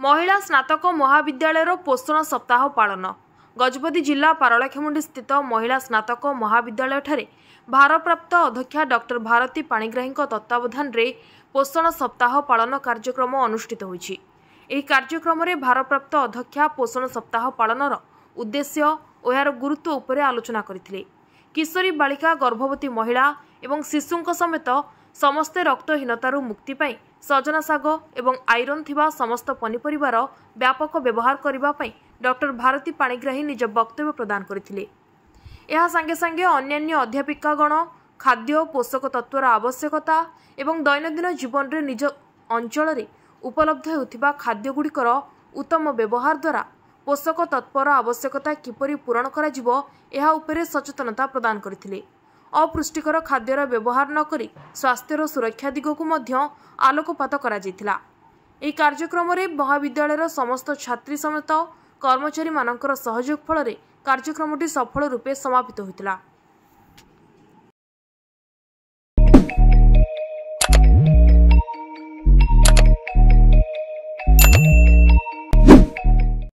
महिला स्नातक महाविद्यालय पोषण सप्ताह पालन। गजपति जिला पारलाखेमुंडी स्थित महिला स्नातक महाविद्यालय ठारे भारप्राप्त अध्यक्षा डॉक्टर भारती पाणिग्राही तत्वावधान रे पोषण सप्ताह पालन कार्यक्रम अनुष्ठित होईछि। एही कार्यक्रम रे भारप्राप्त अध्यक्षा पोषण सप्ताह पालनर उद्देश्य और यार गुरुत्व उपरे आलोचना करथिले। किशोरी बालिका, गर्भवती महिला एवं शिशुंक समेत समस्ते रक्तहीनतारू मुक्ति पाई सजना शाग एवं आयरन थिबा समस्त पनिपरिबार व्यापक व्यवहार करबा पई डॉक्टर भारती पाणिग्राही निज वक्तव्य प्रदान करथिले। एहा संगे संगे अन्यान्य अध्यापिकागण खाद्य पोषक तत्वर आवश्यकता एवं दैनंदिन जीवन रे निज अंचल रे उपलब्ध होथिबा खाद्यगुड़िकर उत्तम व्यवहार द्वारा पोषक तत्पर आवश्यकता किपरि पूरण करा जिवो एहा उपरे सचेतनता प्रदान करथिले। अपुष्टिकर खाद्यर व्यवहार न करी स्वास्थ्यर सुरक्षा दिगकु मध्य आलोकपात करा जैथिला। एही कार्यक्रम रे महाविद्यालयर समस्त छात्री समेत कर्मचारी मानकर सहयोग फल रे कार्यक्रमटी सफल रूपे समापित होइतिला।